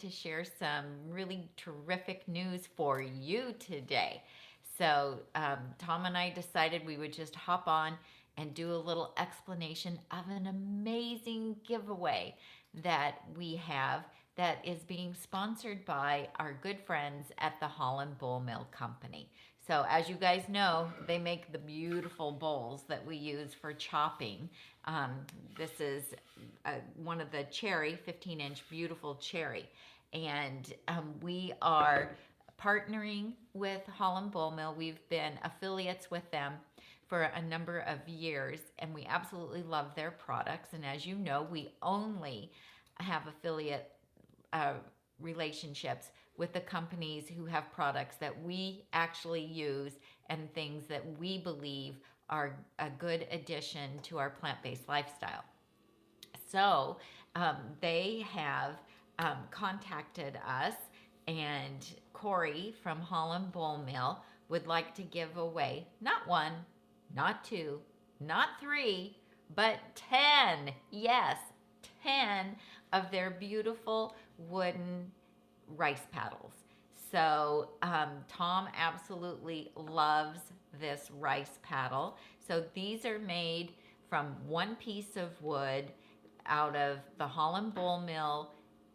to share some really terrific news for you today. So, Tom and I decided we would just hop on and do a little explanation of an amazing giveaway that we have that is being sponsored by our good friends at the Holland Bowl Mill Company. So, as you guys know, they make the beautiful bowls that we use for chopping. Um, this is one of the cherry, 15-inch beautiful cherry. And we are partnering with Holland Bowl Mill. We've been affiliates with them for a number of years, and we absolutely love their products. And as you know, we only have affiliate uh, relationships with the companies who have products that we actually use and things that we believe are a good addition to our plant-based lifestyle. So they have contacted us, and Corey from Holland Bowl Mill would like to give away not one, not two, not three, but 10. Yes, 10 of their beautiful wooden rice paddles. So Tom absolutely loves this rice paddle. So these are made from one piece of wood out of the Holland Bowl Mill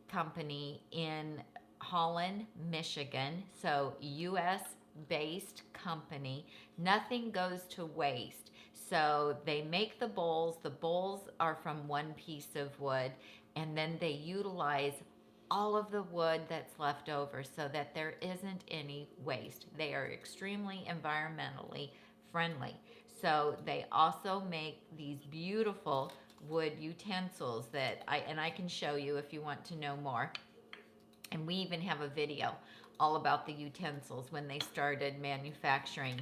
Company in Holland, Michigan. So US based company. Nothing goes to waste. So they make the bowls. The bowls are from one piece of wood, and then they utilize all of the wood that's left over so that there isn't any waste. They are extremely environmentally friendly. So they also make these beautiful wood utensils that I can show you if you want to know more. And we even have a video all about the utensils when they started manufacturing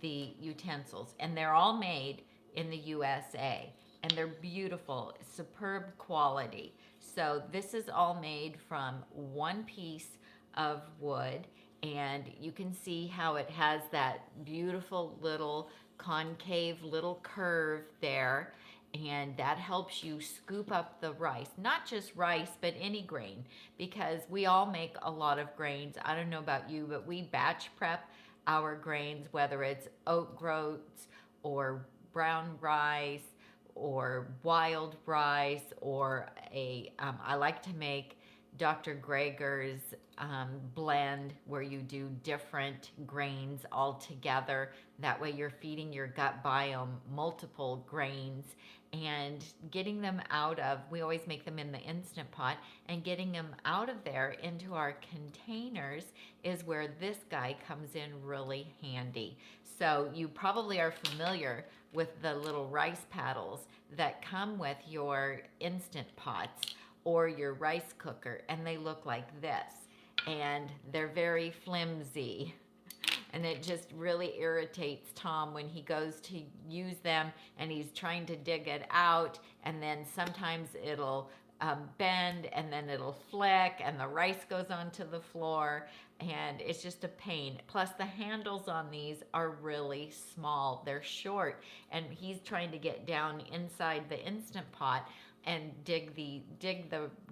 the utensils. And they're all made in the USA. And they're beautiful, superb quality. So this is all made from one piece of wood. And you can see how it has that beautiful little concave little curve there, and that helps you scoop up the rice. Not just rice, but any grain, because we all make a lot of grains. I don't know about you, but we batch prep our grains, whether it's oat groats or brown rice or wild rice, or I like to make Dr. Greger's blend where you do different grains all together. That way you're feeding your gut biome multiple grains and getting them out of, we always make them in the Instant Pot, and getting them out of there into our containers is where this guy comes in really handy. So you probably are familiar with the little rice paddles that come with your Instant Pots or your rice cooker, and they look like this, and they're very flimsy, and it just really irritates Tom when he goes to use them and he's trying to dig it out, and then sometimes it'll bend, and then it'll flick, and the rice goes onto the floor, and it's just a pain. Plus the handles on these are really small, they're short, and he's trying to get down inside the Instant Pot and dig the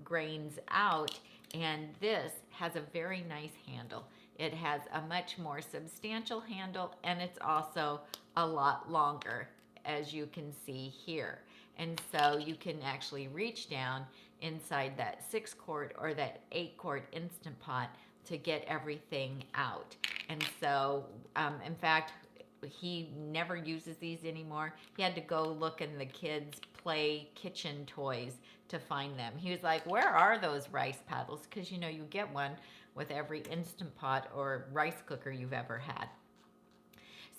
grains out. And this has a very nice handle. It has a much more substantial handle, and it's also a lot longer, as you can see here. And so you can actually reach down inside that 6-quart or that 8-quart Instant Pot to get everything out. And so in fact, he never uses these anymore. He had to go look in the kids' play kitchen toys to find them. He was like, where are those rice paddles? Because you know, you get one with every Instant Pot or rice cooker you've ever had.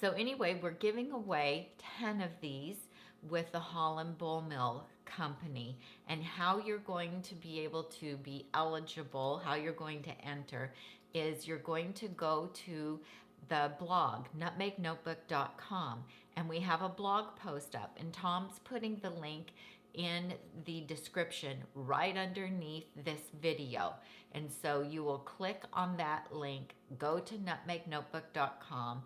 So anyway, we're giving away 10 of these with the Holland Bowl Mill Company. And how you're going to be able to be eligible, how you're going to enter, is you're going to go to the blog, nutmegnotebook.com, and we have a blog post up, and Tom's putting the link in the description right underneath this video. And so you will click on that link, go to nutmegnotebook.com.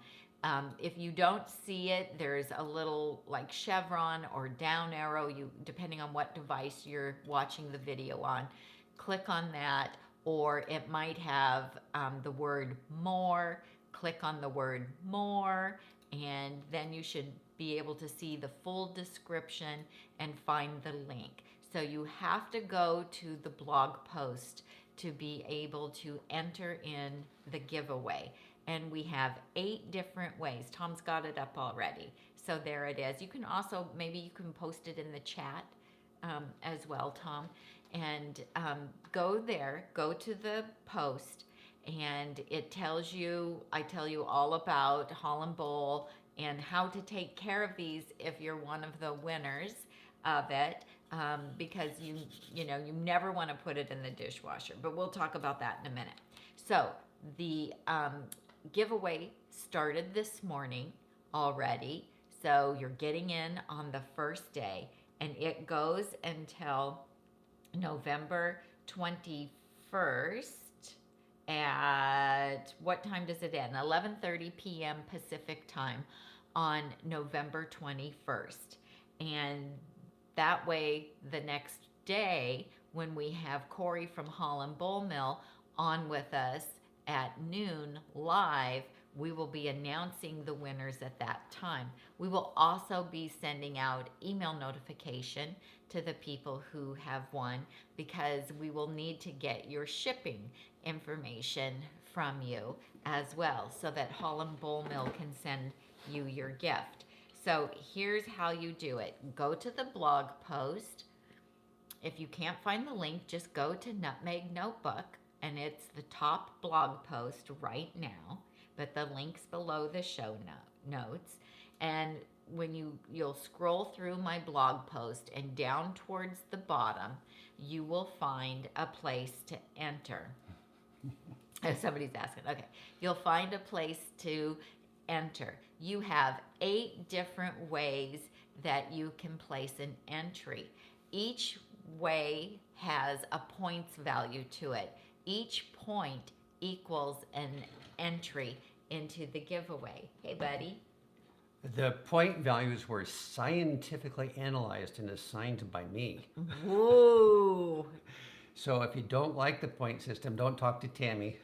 If you don't see it, there's a little like chevron or down arrow, depending on what device you're watching the video on. Click on that, or it might have the word more. Click on the word more, and then you should be able to see the full description and find the link. So you have to go to the blog post to be able to enter in the giveaway. And we have 8 different ways. Tom's got it up already. So there it is. You can also, maybe you can post it in the chat as well, Tom. And go there, go to the post, and it tells you, I tell you all about Holland Bowl and how to take care of these if you're one of the winners of it. Because you know, you never want to put it in the dishwasher, but we'll talk about that in a minute. So the giveaway started this morning already. So you're getting in on the first day, and it goes until November 21st at, what time does it end? 11:30 p.m. Pacific time on November 21st. And that way, the next day, when we have Corey from Holland Bowl Mill on with us at noon live, we will be announcing the winners at that time. We will also be sending out email notification to the people who have won, because we will need to get your shipping information from you as well, so that Holland Bowl Mill can send you your gift. So here's how you do it. Go to the blog post. If you can't find the link, just go to Nutmeg Notebook, and it's the top blog post right now, but the link's below the show notes. And when you'll scroll through my blog post, and down towards the bottom, you will find a place to enter. Oh, somebody's asking. Okay. You'll find a place to enter. You have 8 different ways that you can place an entry. Each way has a points value to it. Each point equals an entry into the giveaway. Hey, buddy. The point values were scientifically analyzed and assigned by me. Whoa. So if you don't like the point system, don't talk to Tammy.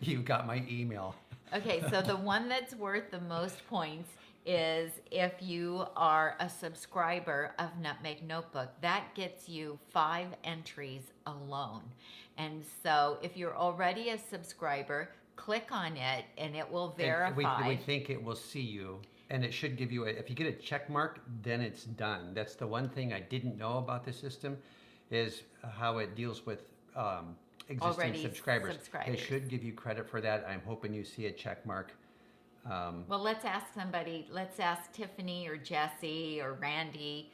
You got my email. Okay, so the one that's worth the most points is if you are a subscriber of Nutmeg Notebook. That gets you 5 entries alone. And so if you're already a subscriber, click on it and it will verify. We think it will see you, and it should give you if you get a check mark, then it's done. That's the one thing I didn't know about the system, is how it deals with existing Already subscribers. subscribers. It should give you credit for that. I'm hoping you see a check mark. Well, let's ask somebody. Let's ask Tiffany or Jesse or Randy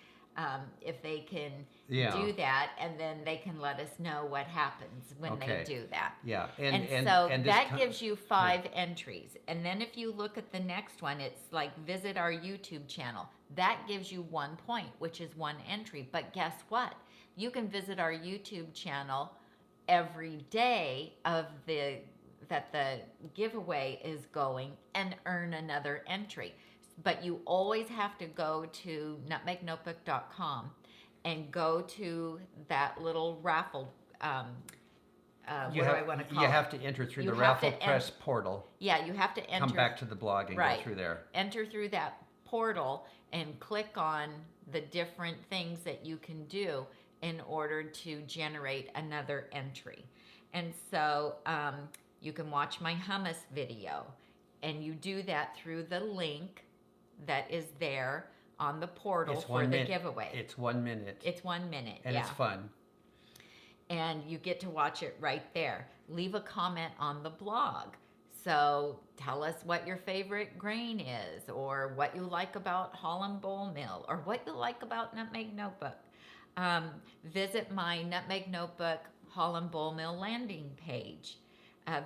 if they can do that, and then they can let us know what happens when they do that. Yeah, And so that gives you 5 entries. And then if you look at the next one, it's like visit our YouTube channel. That gives you 1 point, which is 1 entry. But guess what? You can visit our YouTube channel every day that the giveaway is going and earn another entry. But you always have to go to nutmegnotebook.com and go to that little raffle. What do I want to call it? You have to enter through the Raffle Press portal. Yeah, you have to enter. Come back to the blog and go through there. Enter through that portal and click on the different things that you can do in order to generate another entry. And so you can watch my hummus video, and you do that through the link that is there on the portal for the giveaway. It's 1 minute. It's 1 minute, and it's fun. And you get to watch it right there. Leave a comment on the blog. So tell us what your favorite grain is, or what you like about Holland Bowl Mill, or what you like about Nutmeg Notebook. Visit my Nutmeg Notebook Holland Bowl Mill landing page.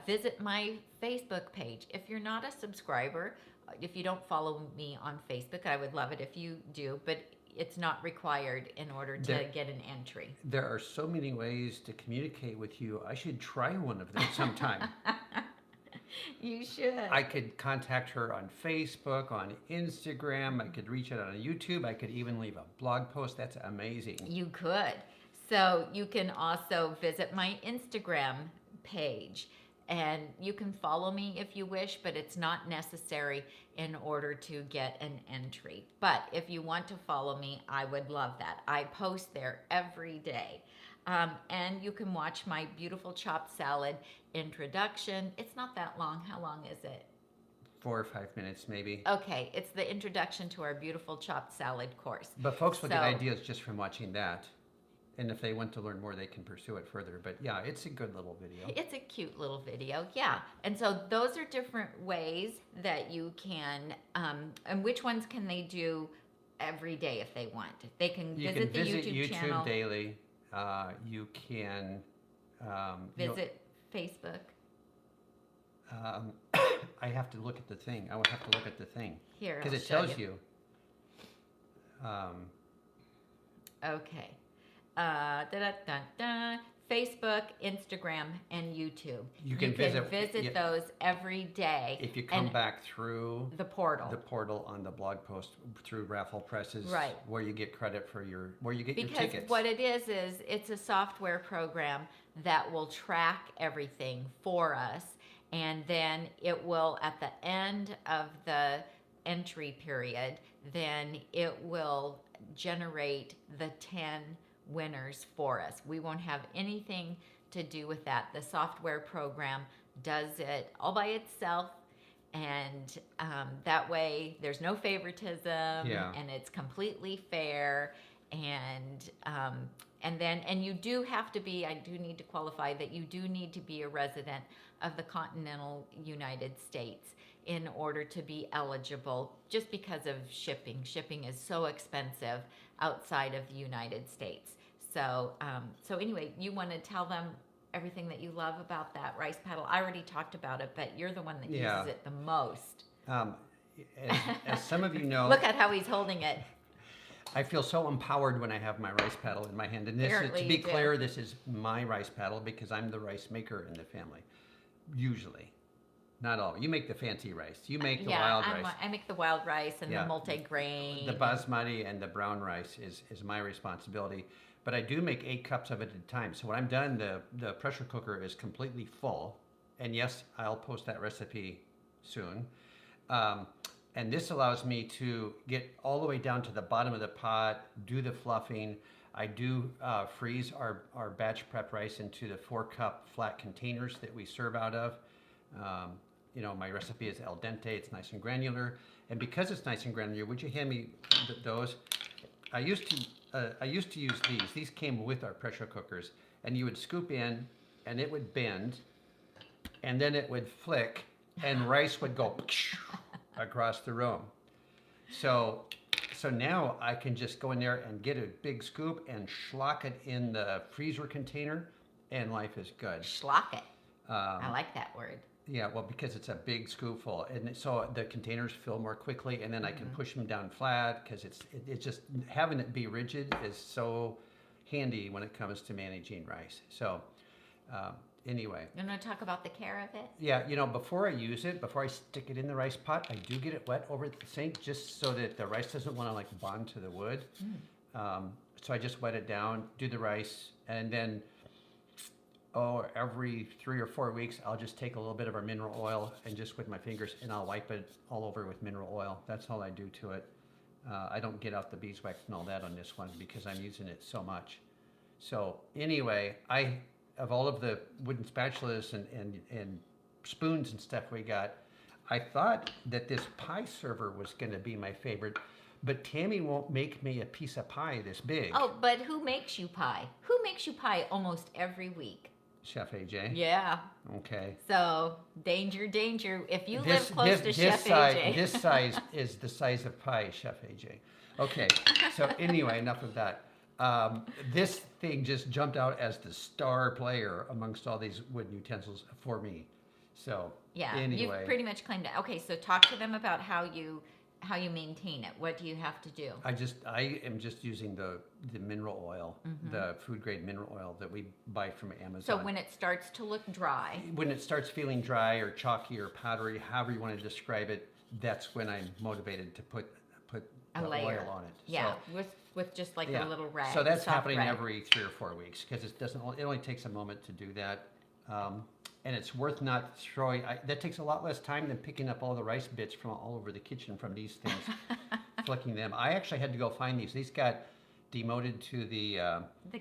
Visit my Facebook page. If you're not a subscriber, if you don't follow me on Facebook, I would love it if you do, but it's not required in order to get an entry. There are so many ways to communicate with you. I should try one of them sometime. You should. I could contact her on Facebook, on Instagram. I could reach out on YouTube. I could even leave a blog post. That's amazing. You could. So you can also visit my Instagram page. And you can follow me if you wish, but it's not necessary in order to get an entry. But if you want to follow me, I would love that. I post there every day. And you can watch my beautiful chopped salad introduction. It's not that long. How long is it? 4 or 5 minutes maybe. Okay, it's the introduction to our beautiful chopped salad course. But folks will get So- ideas just from watching that. And if they want to learn more, they can pursue it further. But yeah, it's a good little video. It's a cute little video, yeah. And so those are different ways that you can, and which ones can they do every day if they want? They can You visit can the visit YouTube channel, daily. You can visit Facebook. I have to look at the thing. I would have to look at the thing Here, because I'll it show tells you. Okay. Facebook, Instagram, and YouTube. You can visit yeah, those every day. if you come and back through the portal. the portal on the blog post through Raffle Presses, Right. where you get credit for your your Because tickets. what it is it's a software program that will track everything for us, and then it will, at the end of the entry period, then it will generate the 10 winners for us. We won't have anything to do with that. The software program does it all by itself, and that way there's no favoritism, Yeah. and it's completely fair. And you do have to be, I do need to qualify that you do need to be a resident of the continental United States in order to be eligible, just because of shipping. Shipping is so expensive outside of the United States. So anyway, you want to tell them everything that you love about that rice paddle. I already talked about it, but you're the one that Yeah. uses it the most. As some of you know, Look at how he's holding it. I feel so empowered when I have my rice paddle in my hand. And this is, Apparently to be you do. clear, this is my rice paddle because I'm the rice maker in the family. Usually. Not all. You make the fancy rice. You make the wild rice. I make the wild rice and Yeah. the multi-grain. The basmati and the brown rice is my responsibility. But I do make 8 cups of it at a time. So when I'm done, the pressure cooker is completely full. And yes, I'll post that recipe soon. And this allows me to get all the way down to the bottom of the pot, do the fluffing. I do freeze our batch prep rice into the 4-cup flat containers that we serve out of. My recipe is al dente. It's nice and granular. And because it's nice and granular, would you hand me those? I used to use these. These came with our pressure cookers, and you would scoop in, and it would bend, and then it would flick, and rice would go across the room. So now I can just go in there and get a big scoop and schlock it in the freezer container, and life is good. Schlock it. I like that word. Yeah, well, because it's a big scoopful, and so the containers fill more quickly, and then I can push them down flat because it's just having it be rigid is so handy when it comes to managing rice. So anyway, You want to talk about the care of it? yeah, before I use it, before I stick it in the rice pot, I do get it wet over the sink just so that the rice doesn't want to bond to the wood. So I just wet it down, do the rice, and then every 3 or 4 weeks, I'll just take a little bit of our mineral oil and just with my fingers, and I'll wipe it all over with mineral oil. That's all I do to it. I don't get out the beeswax and all that on this one because I'm using it so much. So anyway, of all of the wooden spatulas and spoons and stuff we got, I thought that this pie server was going to be my favorite, but Tammy won't make me a piece of pie this big. Oh, but who makes you pie? Who makes you pie almost every week? Chef AJ. Yeah. Okay. So danger, danger. If you live close to Chef size, AJ. This size is the size of pie, Chef AJ. Okay. So anyway, enough of that. This thing just jumped out as the star player amongst all these wooden utensils for me. So Yeah, anyway, you've pretty much claimed it. Okay, so talk to them about how you maintain it. What do you have to do? I am just using the mineral oil, the food grade mineral oil that we buy from Amazon. So when it starts to look dry, when it starts feeling dry or chalky or powdery, however you want to describe it, that's when I'm motivated to put a the layer oil on it. Yeah, So, with just like yeah. a little rag. So that's soft happening rag. every 3 or 4 weeks because it only takes a moment to do that. and it's worth not throwing. That takes a lot less time than picking up all the rice bits from all over the kitchen from these things, flicking them. I actually had to go find these. These got demoted to the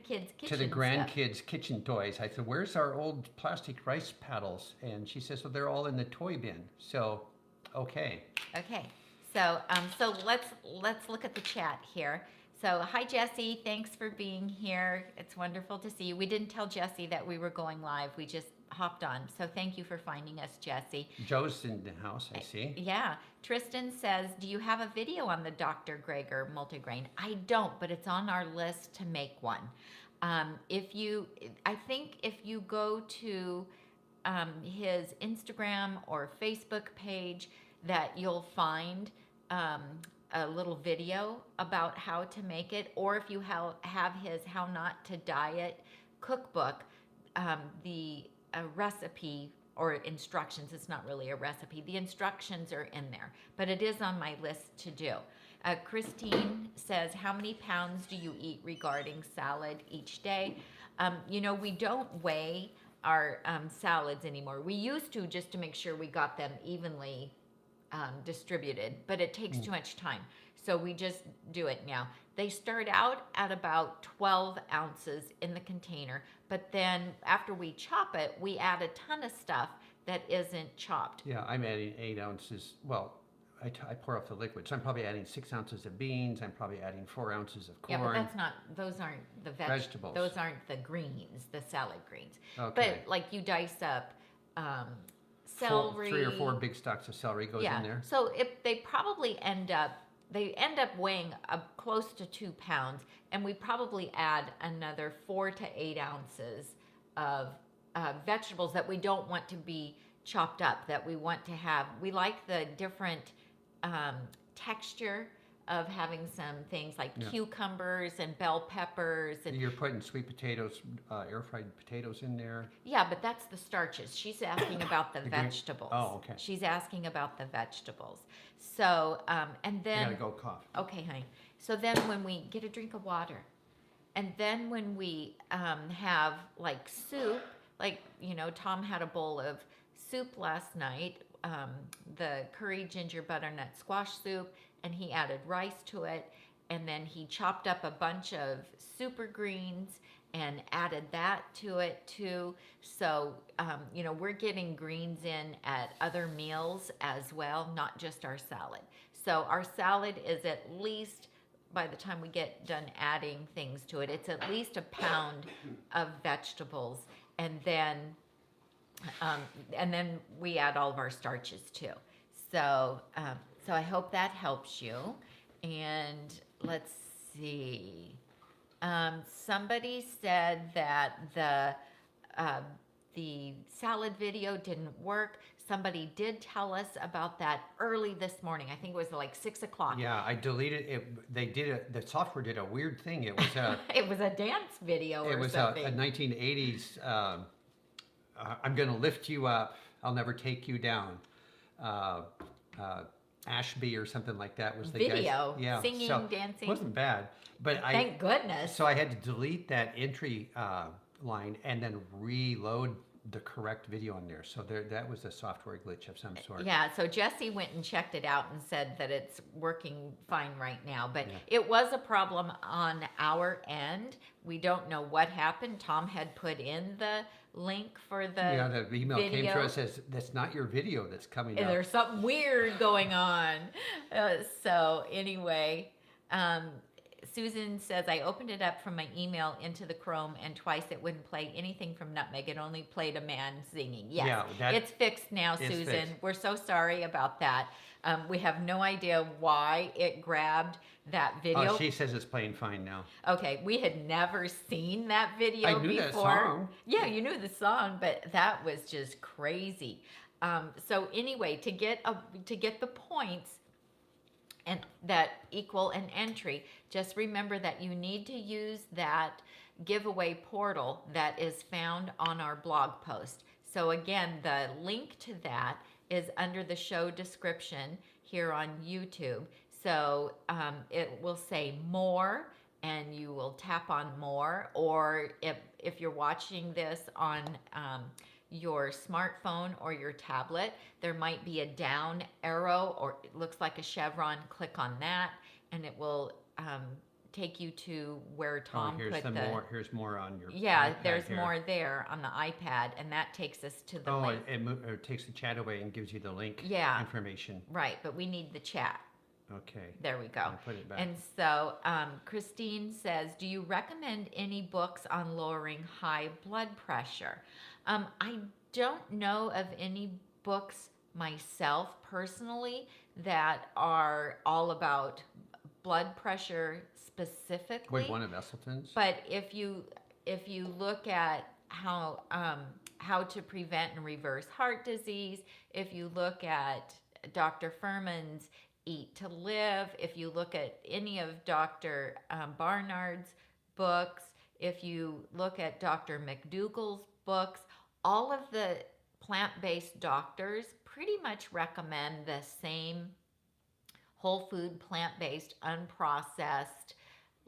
kids' kitchen to the stuff. grandkids' kitchen toys. I said, "Where's our old plastic rice paddles?" And she says, "Well, they're all in the toy bin." So, okay. Okay, so let's look at the chat here. So hi Jesse, thanks for being here. It's wonderful to see you. We didn't tell Jesse that we were going live. We just hopped on. So thank you for finding us, Jesse. Joe's in the house, I see. Yeah. Tristan says, do you have a video on the Dr. Greger multigrain? I don't, but it's on our list to make one. I think if you go to his Instagram or Facebook page, that you'll find a little video about how to make it, or if you have his How Not to Diet cookbook, the recipe or instructions, it's not really a recipe, the instructions are in there, but it is on my list to do. Christine says, how many pounds do you eat regarding salad each day? We don't weigh our salads anymore. We used to, just to make sure we got them evenly distributed, but it takes too much time. So we just do it now. They start out at about 12 ounces in the container, but then after we chop it, we add a ton of stuff that isn't chopped. Yeah, I'm adding 8 ounces. Well, I pour off the liquid, so I'm probably adding 6 ounces of beans. I'm probably adding 4 ounces of corn. Yeah, but that's not, those aren't the vegetables. Those aren't the greens, the salad greens. Okay. But like you dice up celery. 3 or 4 big stalks of celery goes in there. So if they probably end up weighing close to 2 pounds, and we probably add another 4 to 8 ounces of vegetables that we don't want to be chopped up, that we want to have. We like the different texture of having some things like cucumbers and bell peppers. And you're putting sweet potatoes, air fried potatoes in there. yeah, but that's the starches. She's asking about the vegetables. Oh, okay. She's asking about the vegetables. So, and then... You gotta go cough. Okay, honey. So then when we get a drink of water, and then when we have like soup, like, Tom had a bowl of soup last night, the curry ginger butternut squash soup, and he added rice to it, and then he chopped up a bunch of super greens and added that to it too. So, we're getting greens in at other meals as well, not just our salad. So our salad is at least, by the time we get done adding things to it, it's at least a pound of vegetables, and then we add all of our starches too. So, so I hope that helps you. And let's see. Somebody said that the salad video didn't work. Somebody did tell us about that early this morning. I think it was like 6 o'clock. Yeah, I deleted it. The software did a weird thing. It was a it was a dance video or something. It was a 1980s. I'm gonna lift you up. I'll never take you down. Ashby or something like that was the video. Guys. Yeah, singing, dancing. It wasn't bad, but thank goodness. So I had to delete that entry line and then reload the correct video on there. So that was a software glitch of some sort. Yeah, so Jesse went and checked it out and said that it's working fine right now. But it was a problem on our end. We don't know what happened. Tom had put in the link for the the email video. Came to us says, that's not your video that's coming up. There's something weird going on. So anyway, Susan says, I opened it up from my email into the Chrome, and twice it wouldn't play anything from Nutmeg. It only played a man singing. Yes, it's fixed now, Susan. Fixed. We're so sorry about that. We have no idea why it grabbed that video. Oh, she says it's playing fine now. Okay, we had never seen that video before. I knew that song. Yeah, you knew the song, but that was just crazy. So anyway, to get the points and that equal an entry, just remember that you need to use that giveaway portal that is found on our blog post. So again, the link to that is under the show description here on YouTube. So it will say more, and you will tap on more, or if you're watching this on your smartphone or your tablet, there might be a down arrow, or it looks like a chevron. Click on that, and it will take you to where Oh, Tom here's put the the. more. Here's more on your Yeah, iPad there's here. more there on the iPad, and that takes us to the Oh, link. it takes the chat away and gives you the link Yeah. information. Right, but we need the chat. Okay. There we go. I put it back. And so Christine says, do you recommend any books on lowering high blood pressure? I don't know of any books myself personally that are all about blood pressure specifically. Wait, one of Esseltyn's? But if you look at how to prevent and reverse heart disease, if you look at Dr. Furman's Eat to Live, if you look at any of Dr. Barnard's books, if you look at Dr. McDougall's books, all of the plant-based doctors pretty much recommend the same whole food, plant-based, unprocessed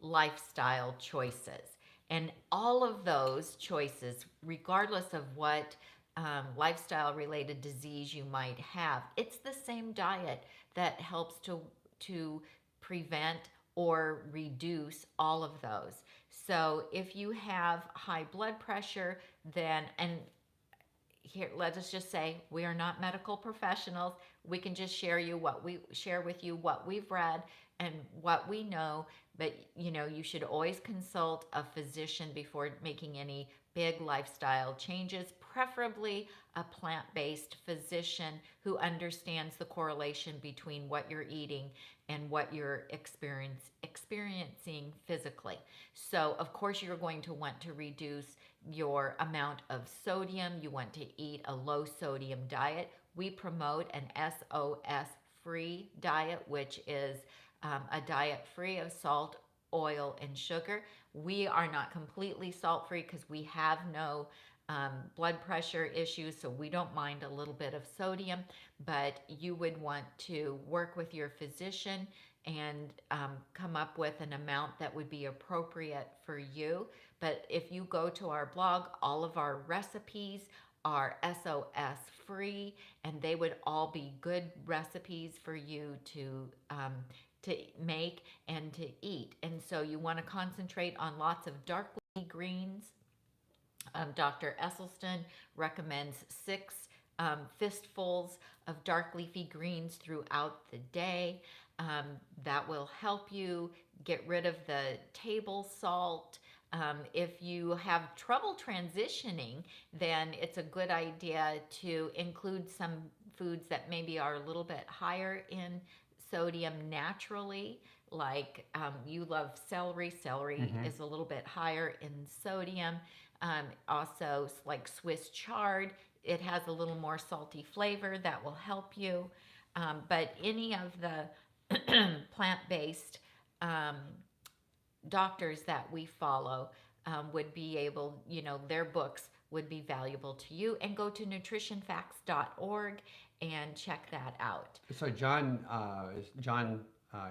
lifestyle choices. And all of those choices, regardless of what lifestyle related disease you might have, it's the same diet that helps to prevent or reduce all of those. So if you have high blood pressure, then, and here, let us just say we are not medical professionals. We can just share with you what we've read and what we know. But you should always consult a physician before making any big lifestyle changes, preferably a plant-based physician who understands the correlation between what you're eating and what you're experiencing physically. So, of course, you're going to want to reduce your amount of sodium. You want to eat a low sodium diet. We promote an SOS free diet, which is a diet free of salt, oil, and sugar. We are not completely salt free because we have no blood pressure issues, so we don't mind a little bit of sodium, but you would want to work with your physician and come up with an amount that would be appropriate for you. But if you go to our blog, all of our recipes are SOS free, and they would all be good recipes for you to make and to eat. And so you want to concentrate on lots of dark leafy greens. Dr. Esselstyn recommends 6 fistfuls of dark leafy greens throughout the day. That will help you get rid of the table salt. If you have trouble transitioning, then it's a good idea to include some foods that maybe are a little bit higher in sodium naturally, like you love celery. Celery is a little bit higher in sodium. Also, like Swiss chard, it has a little more salty flavor that will help you. But any of the plant-based doctors that we follow would be able, their books would be valuable to you. And go to nutritionfacts.org and check that out. So John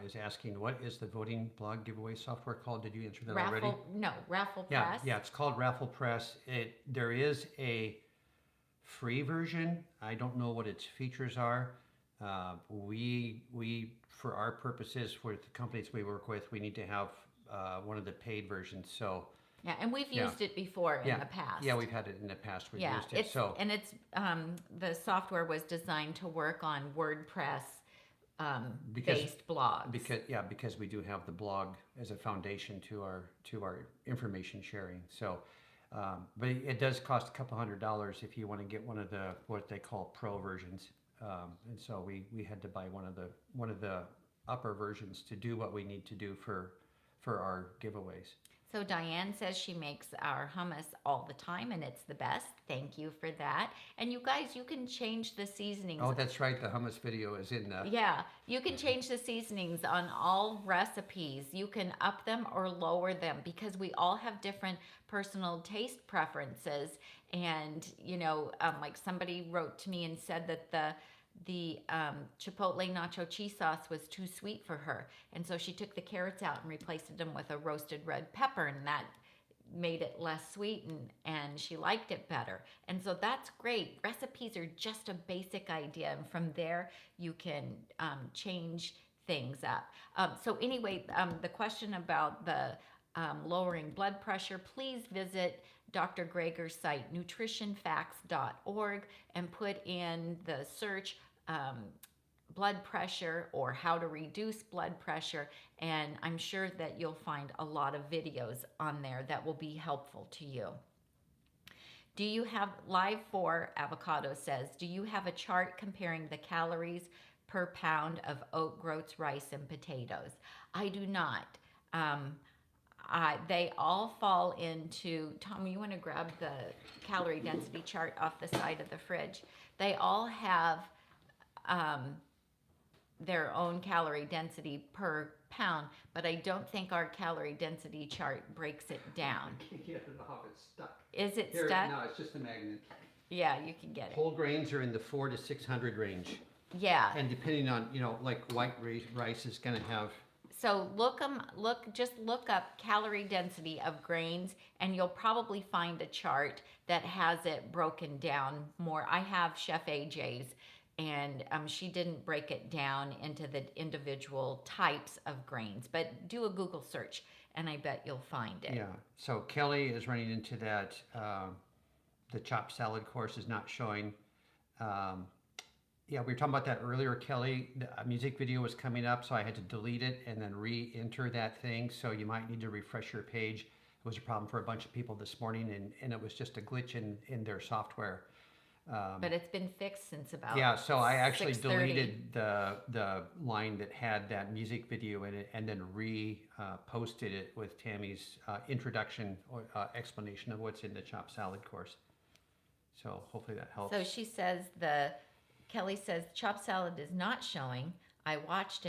is asking, what is the voting blog giveaway software called? Did you answer that already? Raffle Yeah, Press. yeah, it's called Raffle Press. There is a free version. I don't know what its features are. We for our purposes, for the companies we work with, we need to have one of the paid versions. So Yeah, and we've used it before in the past. Yeah, we've had it in the past. We've used it. It's the software was designed to work on WordPress based blogs. Because we do have the blog as a foundation to our information sharing. So, but it does cost a couple $100 if you want to get one of the what they call pro versions. And so we had to buy one of the upper versions to do what we need to do for our giveaways. So Diane says she makes our hummus all the time and it's the best. Thank you for that. And you guys, you can change the seasonings. Oh, that's right. The hummus video is in the... Yeah, you can change the seasonings on all recipes. You can up them or lower them because we all have different personal taste preferences. And, like somebody wrote to me and said that the chipotle nacho cheese sauce was too sweet for her, and so she took the carrots out and replaced them with a roasted red pepper, and that made it less sweetened and she liked it better. And so that's great. Recipes are just a basic idea. And from there, you can change things up. So anyway, the question about the lowering blood pressure, please visit Dr. Greger's site, nutritionfacts.org, and put in the search blood pressure or how to reduce blood pressure, and I'm sure that you'll find a lot of videos on there that will be helpful to you. Do you have, Live for Avocado says, do you have a chart comparing the calories per pound of oat groats, rice, and potatoes? I do not. They all fall into, Tom, you want to grab the calorie density chart off the side of the fridge? They all have their own calorie density per pound, but I don't think our calorie density chart breaks it down. I can't get it off, it's stuck. Is it Here, stuck? No, it's just a magnet. Yeah, you can get it. Whole grains are in the 400 to 600 range. Yeah. And depending on, like white rice is going to have. So just look up calorie density of grains, and you'll probably find a chart that has it broken down more. I have Chef AJ's, and she didn't break it down into the individual types of grains, but do a Google search and I bet you'll find it. Yeah, so Kelly is running into that. The chopped salad course is not showing. Yeah, we were talking about that earlier, Kelly. A music video was coming up, so I had to delete it and then re-enter that thing. So you might need to refresh your page. It was a problem for a bunch of people this morning, and it was just a glitch in their software. But it's been fixed since about Yeah, so I actually 6:30. deleted the line that had that music video in it and then posted it with Tammy's introduction or explanation of what's in the chopped salad course. So hopefully that helps. So she says Kelly says chopped salad is not showing. I watched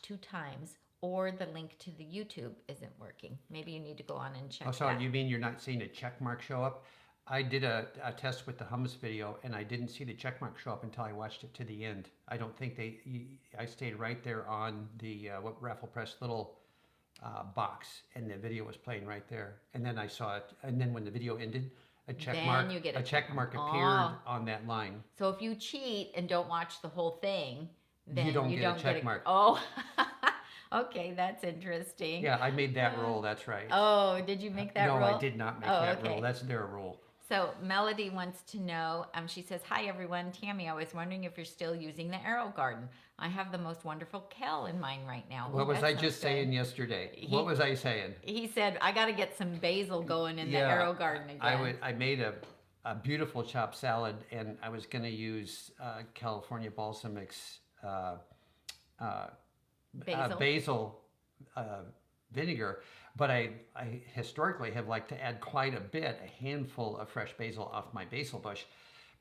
2 times, or the link to the YouTube isn't working. Maybe you need to go on and check. Oh, so that. you mean you're not seeing a check mark show up? I did a test with the hummus video, and I didn't see the check mark show up until I watched it to the end. I don't think I stayed right there on the Raffle Press little box, and the video was playing right there. And then I saw it, and then when the video ended, a check Then mark you get a appeared Oh. on that line. So if you cheat and don't watch the whole thing, then You don't get a check mark. Oh, okay, that's interesting. Yeah, I made that rule. That's right. Oh, did you make that no, rule? I did not make Oh, that okay. rule. That's their rule. So Melody wants to know, she says, hi everyone, Tammy, I was wondering if you're still using the AeroGarden. I have the most wonderful kale in mine right now. What Ooh, was that I sounds just good. saying yesterday? What was I saying? He said, I got to get some basil going in the Yeah, AeroGarden again. I made a beautiful chopped salad, and I was going to use California balsamics basil vinegar, but I historically have liked to add quite a handful of fresh basil off my basil bush.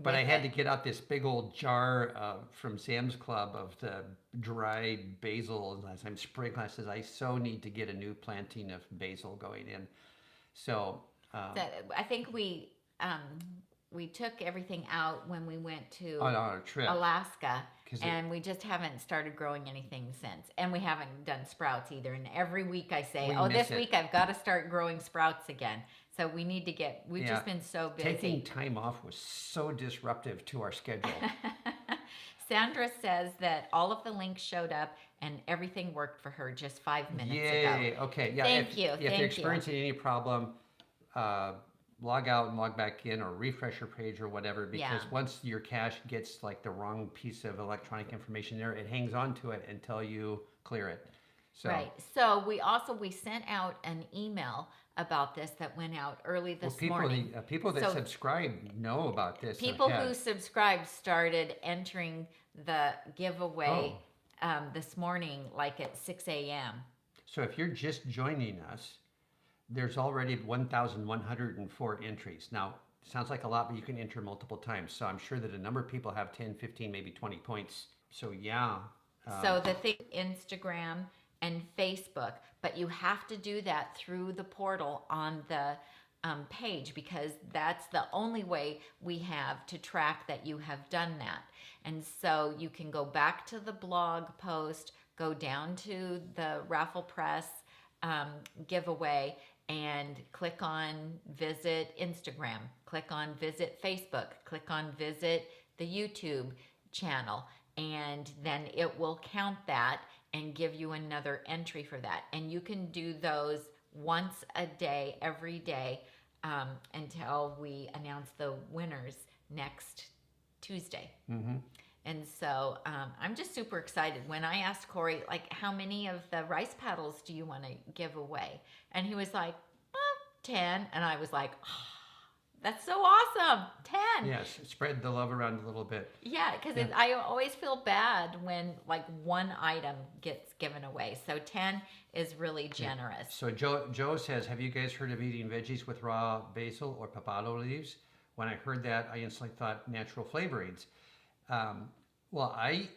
But I had to get out this big old jar from Sam's Club of the dried basil. And last time Spring says I so need to get a new planting of basil going in. So I think we took everything out when we went to on our trip. Alaska, 'Cause and we just haven't started growing anything since. And we haven't done sprouts either. And every week I say, We oh, miss this it. week I've got to start growing sprouts again. So we need to we've just been so busy. Taking time off was so disruptive to our schedule. Sandra says that all of the links showed up and everything worked for her just 5 minutes Yay! ago. Okay, yeah. Thank you. If Thank you're you. experiencing any problem, log out and log back in, or refresh your page or whatever. Because Yeah. once your cache gets like the wrong piece of electronic information there, it hangs on to it until you clear it. So, Right. So we sent out an email about this that went out early this morning. People that So- subscribe know about this. People ahead. who subscribed started entering the giveaway this morning, like at 6 a.m. So if you're just joining us, there's already 1,104 entries. Now, sounds like a lot, but you can enter multiple times. So I'm sure that a number of people have 10, 15, maybe 20 points. So yeah. So the thing, Instagram and Facebook, but you have to do that through the portal on the page, because that's the only way we have to track that you have done that. And so you can go back to the blog post, go down to the Raffle Press giveaway, and click on visit Instagram, click on visit Facebook, click on visit the YouTube channel, and then it will count that and give you another entry for that. And you can do those once a day, every day, until we announce the winners next Tuesday. Mm-hmm. And so I'm just super excited. When I asked Corey, like, how many of the rice paddles do you want to give away? And he was like, 10. And I was like, oh, that's so awesome. 10. Yes, spread the love around a little bit. Yeah, because I always feel bad when like one item gets given away. So 10 is really generous. So Joe says, have you guys heard of eating veggies with raw basil or papalo leaves? When I heard that, I instantly thought natural flavorings. Well, I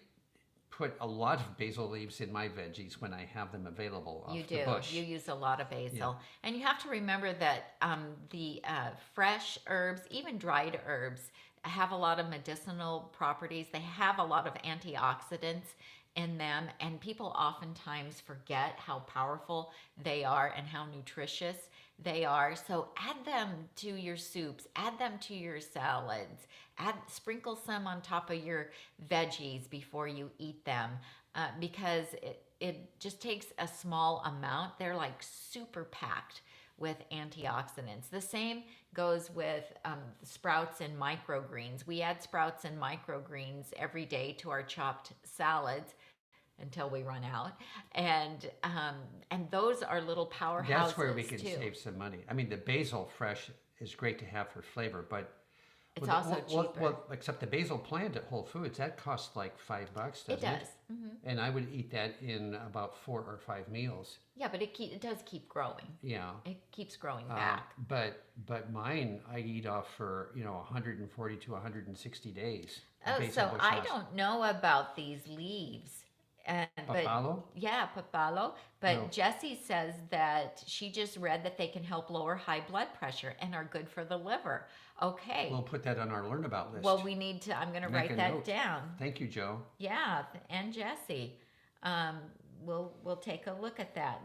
put a lot of basil leaves in my veggies when I have them available off You the do. bush. You use a lot of basil. And you have to remember that the fresh herbs, even dried herbs, have a lot of medicinal properties. They have a lot of antioxidants in them. And people oftentimes forget how powerful they are and how nutritious they are. So add them to your soups, add them to your salads, sprinkle some on top of your veggies before you eat them, because it just takes a small amount. They're like super packed with antioxidants. The same goes with sprouts and microgreens. We add sprouts and microgreens every day to our chopped salads until we run out, and those are little powerhouses. That's where we can too. save some money. I mean, the basil fresh is great to have for flavor, but It's also cheaper. Well, except the basil plant at Whole Foods, that costs like $5, doesn't it? It does. Mm-hmm. And I would eat that in about 4 or 5 meals. Yeah, but it does keep growing. Yeah. It keeps growing back. But mine I eat off for 140 to 160 days. Oh, basil so bush I house. don't know about these leaves. Papalo? Yeah, papalo. But No. Jessie says that she just read that they can help lower high blood pressure and are good for the liver. Okay. We'll put that on our learn about list. Well, we need to. I'm going to Make write a that note. down. Thank you, Joe. Yeah, and Jessie. We'll take a look at that.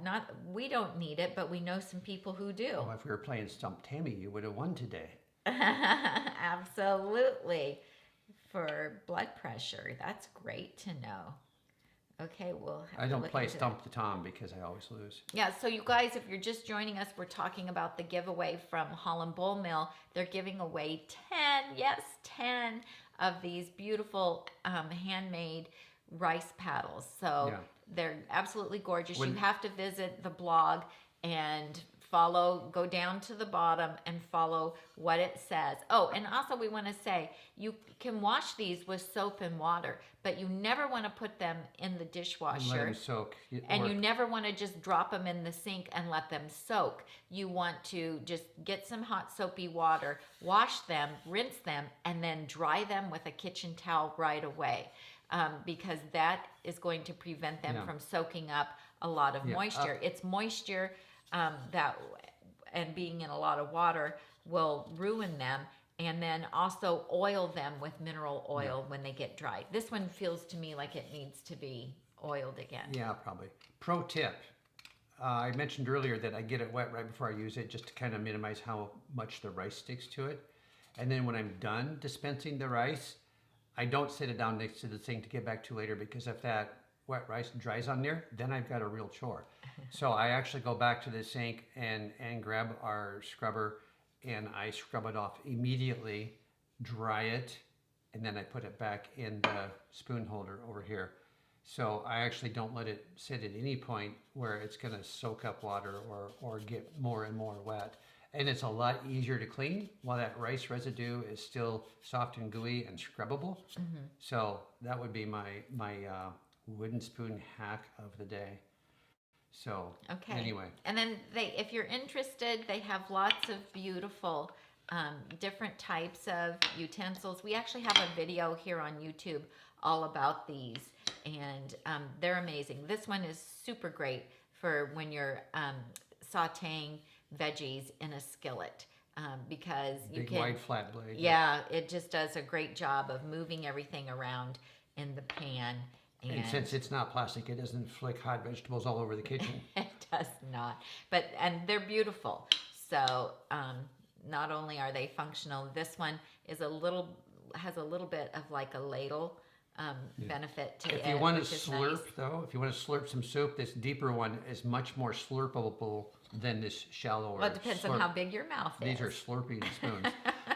We don't need it, but we know some people who do. Oh, if we were playing Stump Tammy, you would have won today. Absolutely. For blood pressure. That's great to know. Okay, we'll have I to don't look play into Stump the Tom because I always lose. Yeah, so you guys, if you're just joining us, we're talking about the giveaway from Holland Bull Mill. They're giving away 10 of these beautiful handmade rice paddles. So they're absolutely gorgeous. You have to visit the blog and go down to the bottom and follow what it says. Oh, and also we want to say, you can wash these with soap and water, but you never want to put them in the dishwasher. Let them soak. And you never want to just drop them in the sink and let them soak. You want to just get some hot soapy water, wash them, rinse them, and then dry them with a kitchen towel right away, because that is going to prevent them from soaking up a lot of moisture. It's moisture and being in a lot of water will ruin them. And then also oil them with mineral oil when they get dried. This one feels to me like it needs to be oiled again. Yeah, probably. Pro tip. I mentioned earlier that I get it wet right before I use it just to kind of minimize how much the rice sticks to it. And then when I'm done dispensing the rice, I don't sit it down next to the sink to get back to later, because if that wet rice dries on there, then I've got a real chore. So I actually go back to the sink and grab our scrubber, and I scrub it off immediately, dry it, and then I put it back in the spoon holder over here. So I actually don't let it sit at any point where it's going to soak up water or get more and more wet. And it's a lot easier to clean while that rice residue is still soft and gooey and scrubbable. Mm-hmm. So that would be my wooden spoon hack of the day. So anyway. And then if you're interested, they have lots of beautiful different types of utensils. We actually have a video here on YouTube all about these, and they're amazing. This one is super great for when you're sauteing veggies in a skillet, because you Big can wide flat blade. Yeah, it just does a great job of moving everything around in the pan. And since it's not plastic, it doesn't flick hot vegetables all over the kitchen. It does not. And they're beautiful. So not only are they functional, this one is has a little bit of like a ladle benefit to it. If you want to which is slurp, nice. though, if you want to slurp some soup, this deeper one is much more slurpable than this shallower. Well, it depends on how big your mouth is. These are slurping spoons.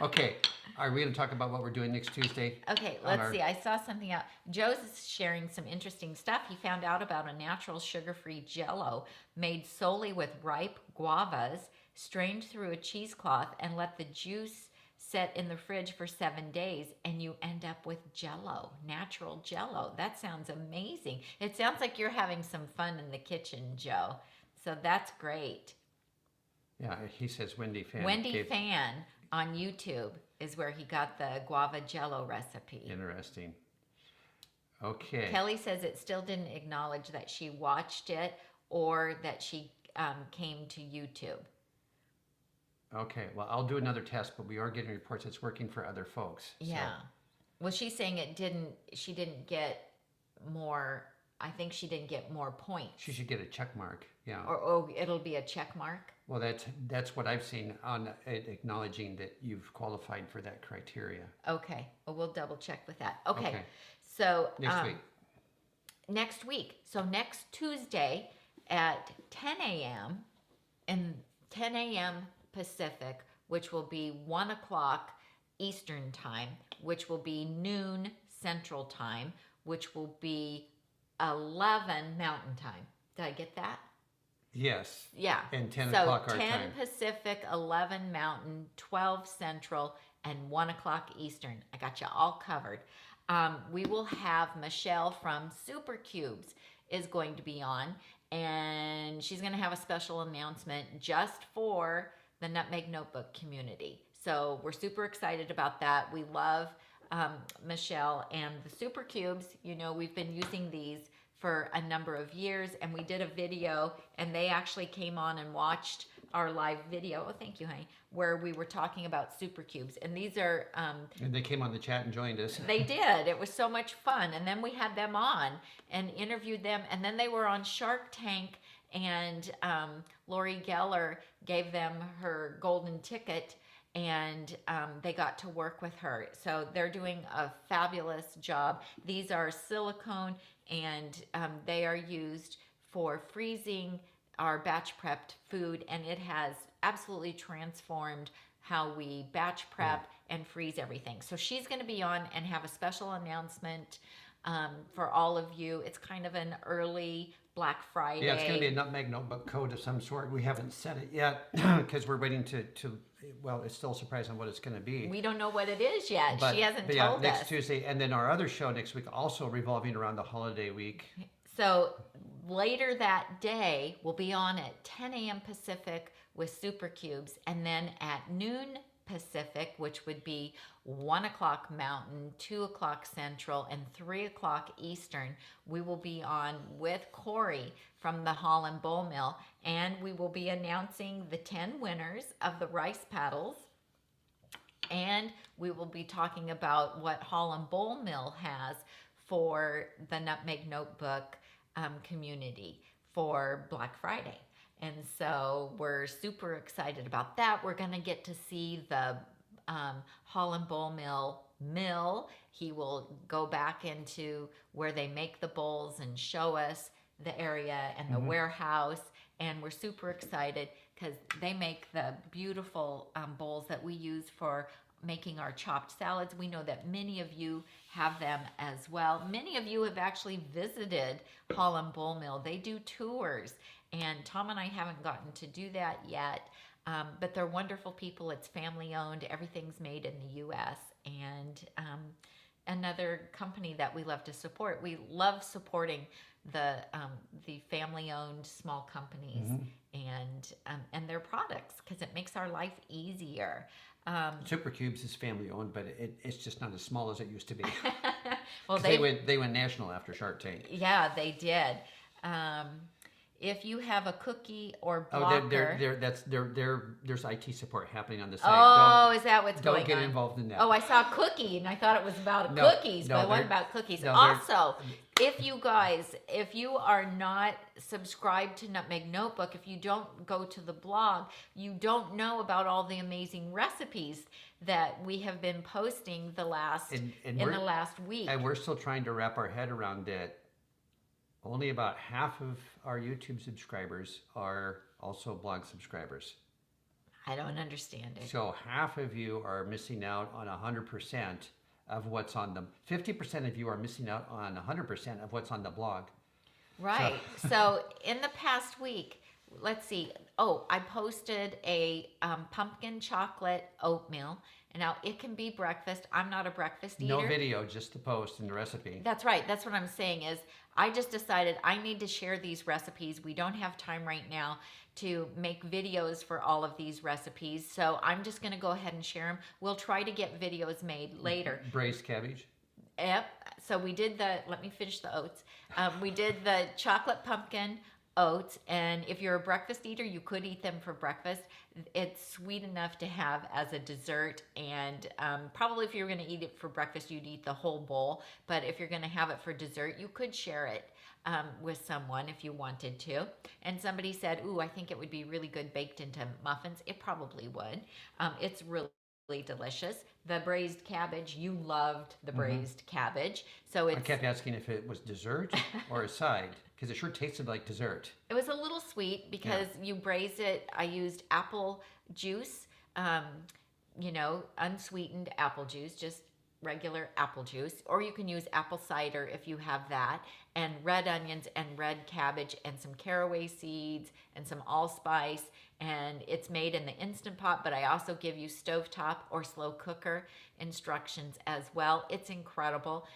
Okay, are we going to talk about what we're doing next Tuesday? Okay, let's see. I saw something out. Joe's sharing some interesting stuff. He found out about a natural sugar-free Jell-O made solely with ripe guavas, strained through a cheesecloth, and let the juice set in the fridge for 7 days, and you end up with Jell-O, natural Jell-O. That sounds amazing. It sounds like you're having some fun in the kitchen, Joe. So that's great. Yeah, he says Wendy Fan. Wendy Fan on YouTube is where he got the guava Jell-O recipe. Interesting. Okay. Kelly says it still didn't acknowledge that she watched it or that she came to YouTube. Okay, well, I'll do another test, but we are getting reports it's working for other folks. Yeah. Well, she's saying she didn't get more, I think she didn't get more points. She should get a check mark, yeah. Or it'll be a check mark? Well, that's what I've seen on it, acknowledging that you've qualified for that criteria. Okay. Well, we'll double check with that. Okay. Okay. So Next week. Next week. So next Tuesday at 10 a.m. and 10 a.m. Pacific, which will be 1 o'clock Eastern time, which will be noon Central time, which will be 11 Mountain time. Did I get that? Yes. Yeah. And 10 so o'clock our 10 time. Pacific, 11 Mountain, 12 Central, and 1 o'clock Eastern. I got you all covered. We will have Michelle from Super Cubes is going to be on, and she's going to have a special announcement just for the Nutmeg Notebook community. So we're super excited about that. We love Michelle and the Super Cubes. You know, we've been using these for a number of years, and we did a video, and they actually came on and watched our live video. Oh, thank you, honey, where we were talking about Super Cubes. And these are And they came on the chat and joined us. they did. It was so much fun. And then we had them on and interviewed them, and then they were on Shark Tank, and Lori Geller gave them her golden ticket, and they got to work with her. So they're doing a fabulous job. These are silicone, and they are used for freezing our batch prepped food, and it has absolutely transformed how we batch prep and freeze everything. So she's going to be on and have a special announcement for all of you. It's kind of an early Black Friday. Yeah, it's going to be a Nutmeg Notebook code of some sort. We haven't set it yet because we're waiting to, well, it's still a surprise on what it's going to be. We don't know what it is yet. But, she hasn't but told next us. Tuesday, and then our other show next week also revolving around the holiday week. So later that day, we'll be on at 10 a.m. Pacific with Super Cubes, and then at noon Pacific, which would be 1 o'clock Mountain, 2 o'clock Central, and 3 o'clock Eastern, we will be on with Corey from the Holland Bowl Mill, and we will be announcing the 10 winners of the Rice Paddles, and we will be talking about what Holland Bowl Mill has for the Nutmeg Notebook community for Black Friday. And so we're super excited about that. We're going to get to see the Holland Bowl Mill. He will go back into where they make the bowls and show us the area and the warehouse. And we're super excited because they make the beautiful bowls that we use for making our chopped salads. We know that many of you have them as well. Many of you have actually visited Holland Bowl Mill. They do tours, and Tom and I haven't gotten to do that yet, but they're wonderful people. It's family owned. Everything's made in the U.S., and another company that we love to support. We love supporting the family owned small companies and their products because it makes our life easier. Super Cubes is family owned, but it's just not as small as it used to be. Well, they went national after Shark Tank. Yeah, they did. if you have a cookie or Oh, blocker. there's IT support happening on the site. Oh, is that what's Don't going get on? involved in that. Oh, I saw cookie and I thought it was about No, cookies, no, but it wasn't they're- about cookies. no, they're- Also, if you are not subscribed to Nutmeg Notebook, if you don't go to the blog, you don't know about all the amazing recipes that we have been posting the last week. And we're still trying to wrap our head around it. Only about half of our YouTube subscribers are also blog subscribers. I don't understand it. So half of you are missing out on 100% of what's on the 50% of you are missing out on 100% of what's on the blog. Right. So in the past week, let's see. Oh, I posted a pumpkin chocolate oatmeal. And now it can be breakfast. I'm not a breakfast eater. No video, just the post and the recipe. That's right. That's what I'm saying is I just decided I need to share these recipes. We don't have time right now to make videos for all of these recipes. So I'm just going to go ahead and share them. We'll try to get videos made later. Braised cabbage. Yep. So we did let me finish the oats. We did the chocolate pumpkin oats, and if you're a breakfast eater, you could eat them for breakfast. It's sweet enough to have as a dessert, and probably if you were going to eat it for breakfast, you'd eat the whole bowl. But if you're going to have it for dessert, you could share it with someone if you wanted to. And somebody said, ooh, I think it would be really good baked into muffins. It probably would. It's really delicious. The braised cabbage, you loved the braised cabbage. So I kept asking if it was dessert or a side, because it sure tasted like dessert. It was a little sweet because you braised it. I used apple juice, unsweetened apple juice, just regular apple juice, or you can use apple cider if you have that, and red onions and red cabbage and some caraway seeds and some allspice. And it's made in the Instant Pot, but I also give you stovetop or slow cooker instructions as well. It's incredible.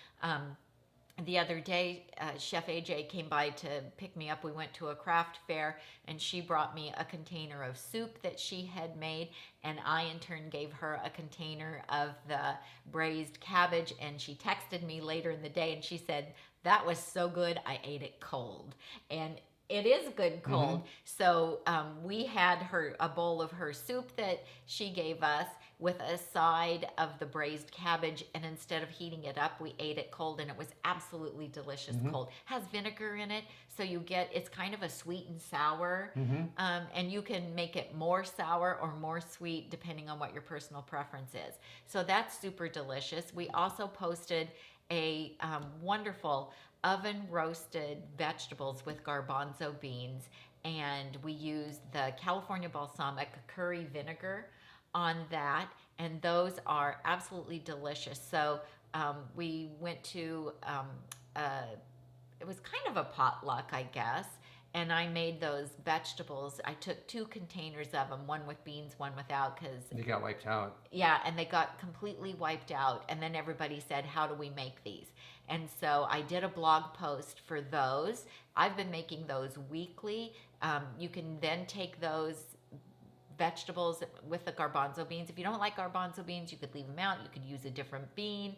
The other day, Chef AJ came by to pick me up. We went to a craft fair, and she brought me a container of soup that she had made, and I, in turn, gave her a container of the braised cabbage, and she texted me later in the day, and she said, that was so good, I ate it cold. And it is good cold. So we had a bowl of her soup that she gave us with a side of the braised cabbage, and instead of heating it up, we ate it cold, and it was absolutely delicious cold. Has vinegar in it, so it's kind of a sweet and sour, and you can make it more sour or more sweet depending on what your personal preference is. So that's super delicious. We also posted a wonderful oven roasted vegetables with garbanzo beans, and we used the California balsamic curry vinegar on that, and those are absolutely delicious. So we went to it was kind of a potluck, I guess, and I made those vegetables. I took 2 containers of them, one with beans, one without, because They got wiped out. yeah, and they got completely wiped out. And then everybody said, how do we make these? And so I did a blog post for those. I've been making those weekly. You can then take those vegetables with the garbanzo beans. If you don't like garbanzo beans, you could leave them out. You could use a different bean.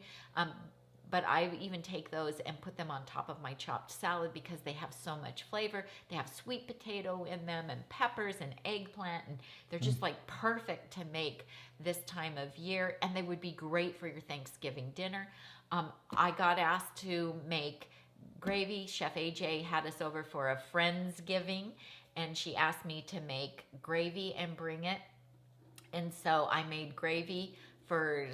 But I even take those and put them on top of my chopped salad because they have so much flavor. They have sweet potato in them and peppers and eggplant, and they're just like perfect to make this time of year, and they would be great for your Thanksgiving dinner. I got asked to make gravy. Chef AJ had us over for a Friendsgiving, and she asked me to make gravy and bring it. And so I made gravy for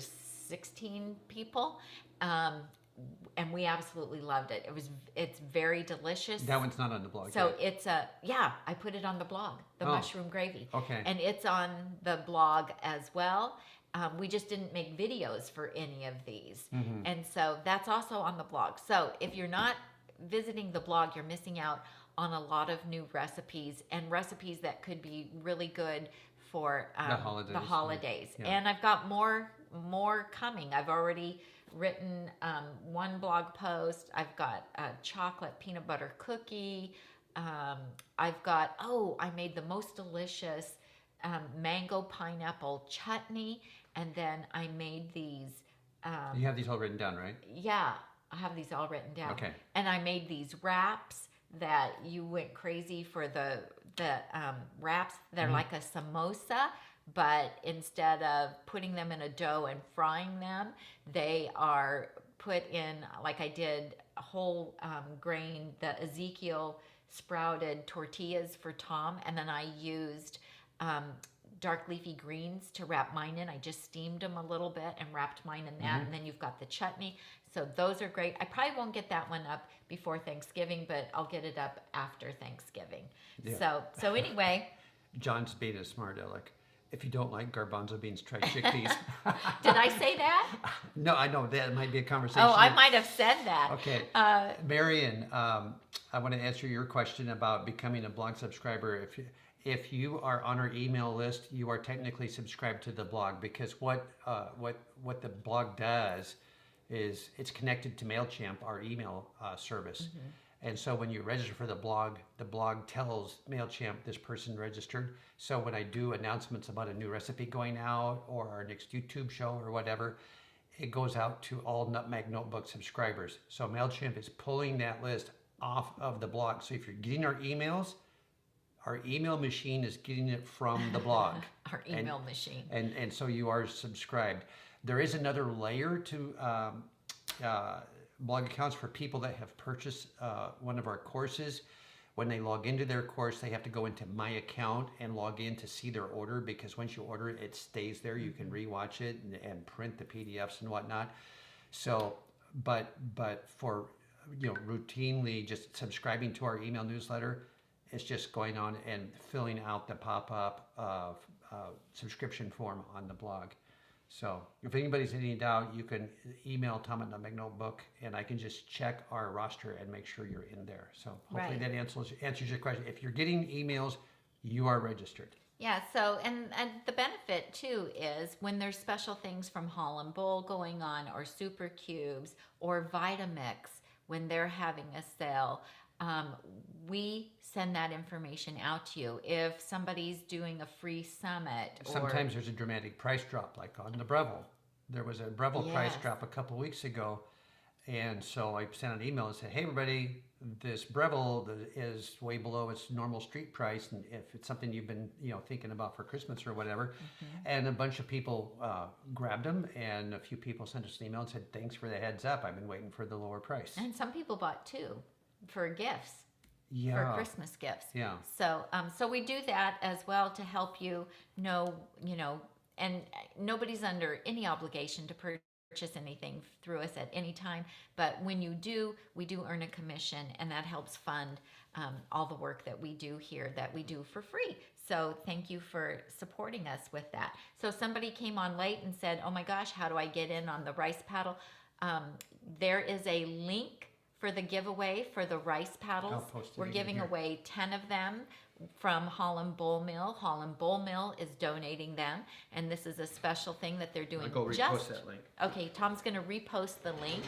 16 people. And we absolutely loved it. It's very delicious. That one's not on the blog So yet. I put it on the blog, the Oh. mushroom gravy. Okay. And it's on the blog as well. We just didn't make videos for any of these. And so that's also on the blog. So if you're not visiting the blog, you're missing out on a lot of new recipes and recipes that could be really good for The holidays. Yeah. And I've got more coming. I've already written one blog post. I've got a chocolate peanut butter cookie. I've got, I made the most delicious mango pineapple chutney, and then I made these. You have these all written down, right? Yeah, I have these all written down. Okay. And I made these wraps that you went crazy for the wraps. They're like a samosa, but instead of putting them in a dough and frying them, they are put in, like I did, whole grain, the Ezekiel sprouted tortillas for Tom, and then I used dark leafy greens to wrap mine in. I just steamed them a little bit and wrapped mine in that, and then you've got the chutney. So those are great. I probably won't get that one up before Thanksgiving, but I'll get it up after Thanksgiving. Yeah. So anyway. John's being a smart aleck. If you don't like garbanzo beans, try chickpeas. Did I say that? No, I know that might be a conversation. Oh, I might have said that. Okay. Marion, I want to answer your question about becoming a blog subscriber. If you are on our email list, you are technically subscribed to the blog, because what the blog does is it's connected to MailChimp, our email service. And so when you register for the blog tells MailChimp this person registered. So when I do announcements about a new recipe going out or our next YouTube show or whatever, it goes out to all Nutmeg Notebook subscribers. So MailChimp is pulling that list off of the blog. So if you're getting our emails, our email machine is getting it from the blog. Our email machine. And so you are subscribed. There is another layer to blog accounts for people that have purchased one of our courses. When they log into their course, they have to go into my account and log in to see their order, because once you order it, it stays there. You can rewatch it and print the PDFs and whatnot. So, but for routinely just subscribing to our email newsletter, it's just going on and filling out the pop-up subscription form on the blog. So if anybody's in any doubt, you can email Tom at Nutmeg Notebook, and I can just check our roster and make sure you're in there. So hopefully that answers your question. If you're getting emails, you are registered. Yeah, so, and the benefit too is when there's special things from Holland Bowl going on, or Super Cubes, or Vitamix, when they're having a sale, we send that information out to you. If somebody's doing a free summit, Sometimes there's a dramatic price drop, like on the Breville. There was a Breville price drop a couple weeks ago, and so I sent an email and said, hey everybody, this Breville is way below its normal street price, and if it's something you've been thinking about for Christmas or whatever. And a bunch of people grabbed them, and a few people sent us an email and said, thanks for the heads up, I've been waiting for the lower price. And some people bought two for gifts. Yeah. For Christmas gifts. Yeah. So we do that as well to help you know, and nobody's under any obligation to purchase anything through us at any time. But when you do, we do earn a commission, and that helps fund all the work that we do here, that we do for free. So thank you for supporting us with that. So somebody came on late and said, oh my gosh, how do I get in on the Rice Paddle? There is a link for the giveaway for the rice paddles. We're giving away 10 of them from Holland Bowl Mill. Holland Bowl Mill is donating them, and this is a special thing that they're doing. I'll go repost that link. Okay, Tom's going to repost the link.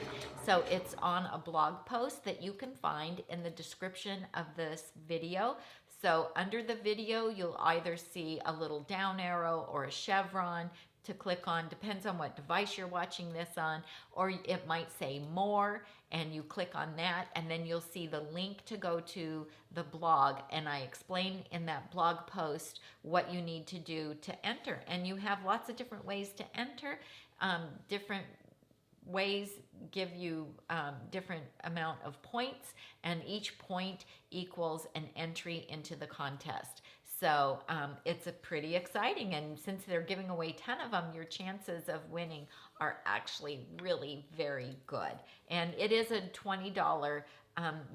So it's on a blog post that you can find in the description of this video. So under the video, you'll either see a little down arrow or a chevron to click on, depends on what device you're watching this on, or it might say more, and you click on that, and then you'll see the link to go to the blog, and I explain in that blog post what you need to do to enter. And you have lots of different ways to enter. Different ways give you different amount of points, and each point equals an entry into the contest. So it's a pretty exciting, and since they're giving away 10 of them, your chances of winning are actually really very good. And it is a $20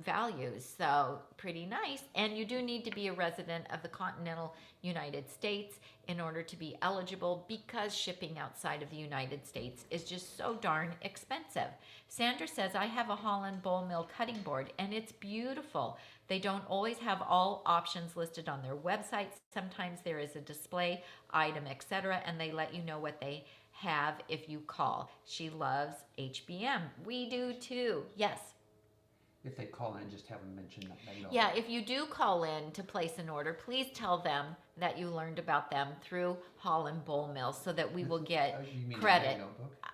value, so pretty nice. And you do need to be a resident of the continental United States in order to be eligible, because shipping outside of the United States is just so darn expensive. Sandra says, I have a Holland Bowl Mill cutting board, and it's beautiful. They don't always have all options listed on their website. Sometimes there is a display item, etc., and they let you know what they have if you call. She loves HBM. We do too. Yes. If they call in, just have them mention Nutmeg. Yeah, if you do call in to place an order, please tell them that you learned about them through Holland Bowl Mill, so that we will get You mean credit. Nutmeg Notebook?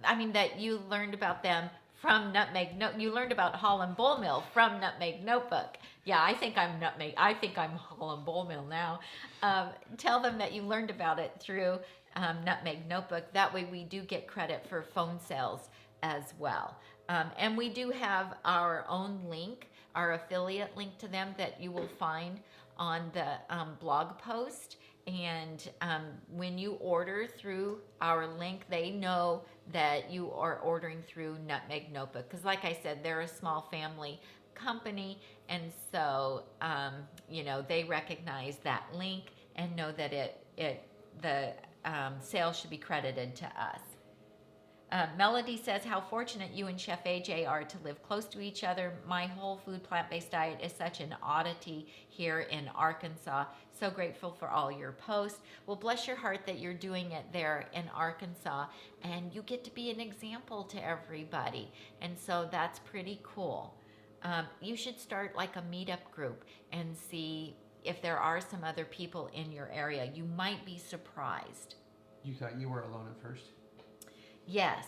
I mean that you learned about them from Nutmeg. No, you learned about Holland Bowl Mill from Nutmeg Notebook. Yeah, I think I'm Nutmeg. I think I'm Holland Bowl Mill now. Tell them that you learned about it through Nutmeg Notebook. That way, we do get credit for phone sales as well. And we do have our own link, our affiliate link to them that you will find on the blog post. And when you order through our link, they know that you are ordering through Nutmeg Notebook. Because like I said, they're a small family company. And so, they recognize that link and know that the sale should be credited to us. Melody says, how fortunate you and Chef AJ are to live close to each other. My whole food plant-based diet is such an oddity here in Arkansas. So grateful for all your posts. Well, bless your heart that you're doing it there in Arkansas, and you get to be an example to everybody. And so that's pretty cool. You should start like a meetup group and see if there are some other people in your area. You might be surprised. You thought you were alone at first? Yes.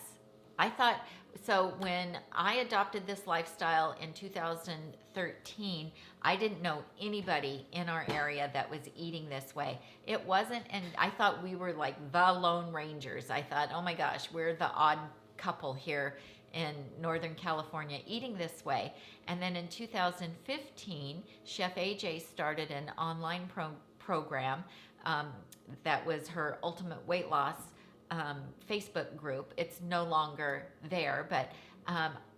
I thought, so when I adopted this lifestyle in 2013, I didn't know anybody in our area that was eating this way. It wasn't, and I thought we were like the Lone Rangers. I thought, oh my gosh, we're the odd couple here in Northern California eating this way. And then in 2015, Chef AJ started an online program that was her Ultimate Weight Loss Facebook group. It's no longer there, but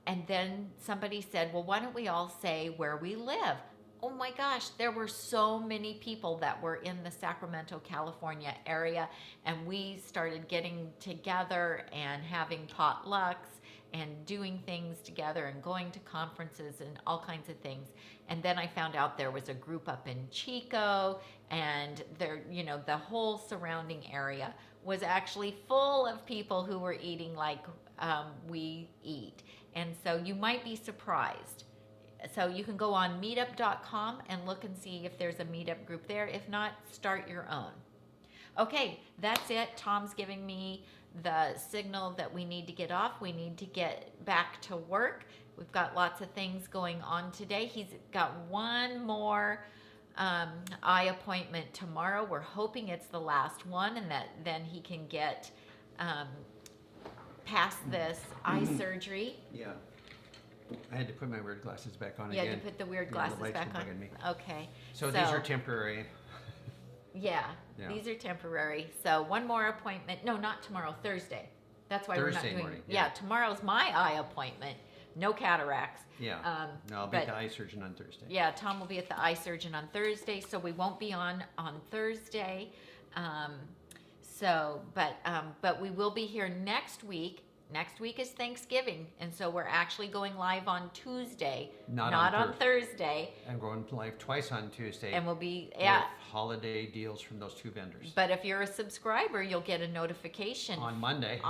and then somebody said, well, why don't we all say where we live? Oh my gosh, there were so many people that were in the Sacramento, California area, and we started getting together and having potlucks and doing things together and going to conferences and all kinds of things. And then I found out there was a group up in Chico, and there, the whole surrounding area was actually full of people who were eating like we eat. And so you might be surprised. So you can go on meetup.com and look and see if there's a meetup group there. If not, start your own. Okay, that's it. Tom's giving me the signal that we need to get off. We need to get back to work. We've got lots of things going on today. He's got one more eye appointment tomorrow. We're hoping it's the last one, and that then he can get past this eye surgery. Yeah. I had to put my weird glasses back on You again. had to put the weird Yeah, glasses the lights back were on. bugging me. Okay. So these are temporary. Yeah, Yeah. these are temporary. So one more appointment. No, not tomorrow. Thursday. That's why we're not Thursday doing. morning, Yeah. yeah. Tomorrow's my eye appointment. No cataracts. Yeah. No, I'll be at but- the eye surgeon on Thursday. Yeah, Tom will be at the eye surgeon on Thursday, so we won't be on Thursday. But we will be here next week. Next week is Thanksgiving, and so we're actually going live on Tuesday, Not on on Thursday. I'm going live twice on Tuesday. And we'll be with holiday deals from those two vendors. But if you're a subscriber, you'll get a notification On Monday.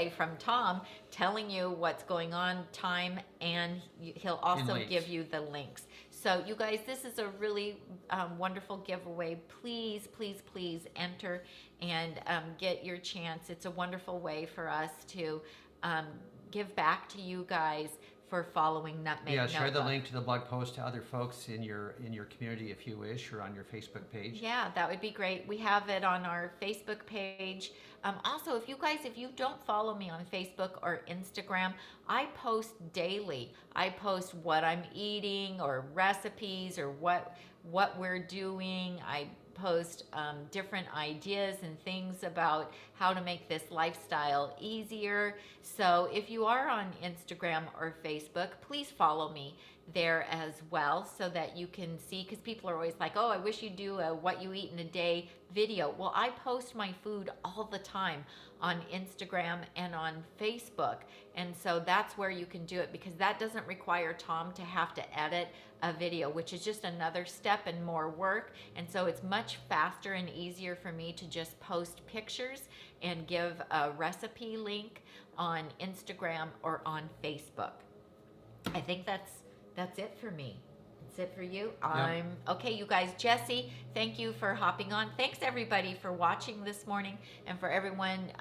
from Tom telling you what's going on, time, and he'll also links. give you the links. So you guys, this is a really wonderful giveaway. Please, please, please enter and get your chance. It's a wonderful way for us to give back to you guys for following Nutmeg Yeah, share the Notebook. link to the blog post to other folks in your community if you wish, or on your Facebook page. Yeah, that would be great. We have it on our Facebook page. Also, if you don't follow me on Facebook or Instagram, I post daily. I post what I'm eating or recipes or what we're doing. I post different ideas and things about how to make this lifestyle easier. So if you are on Instagram or Facebook, please follow me there as well so that you can see, because people are always like, oh, I wish you'd do a what you eat in a day video. Well, I post my food all the time on Instagram and on Facebook, and so that's where you can do it, because that doesn't require Tom to have to edit a video, which is just another step and more work. And so it's much faster and easier for me to just post pictures and give a recipe link on Instagram or on Facebook. I think that's it for me. That's it for you. I'm okay, you guys. Jesse, thank you for hopping on. Thanks everybody for watching this morning and for everyone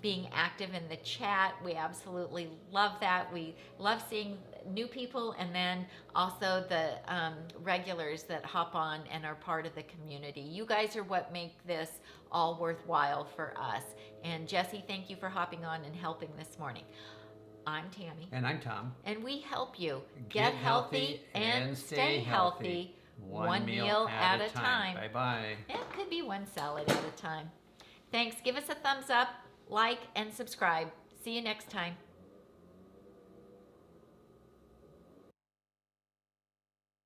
being active in the chat. We absolutely love that. We love seeing new people and then also the regulars that hop on and are part of the community. You guys are what make this all worthwhile for us. And Jesse, thank you for hopping on and helping this morning. I'm Tammy. And I'm Tom. And we help you get healthy and stay healthy one meal at a time. Bye-bye. It could be one salad at a time. Thanks. Give us a thumbs up, like, and subscribe. See you next time.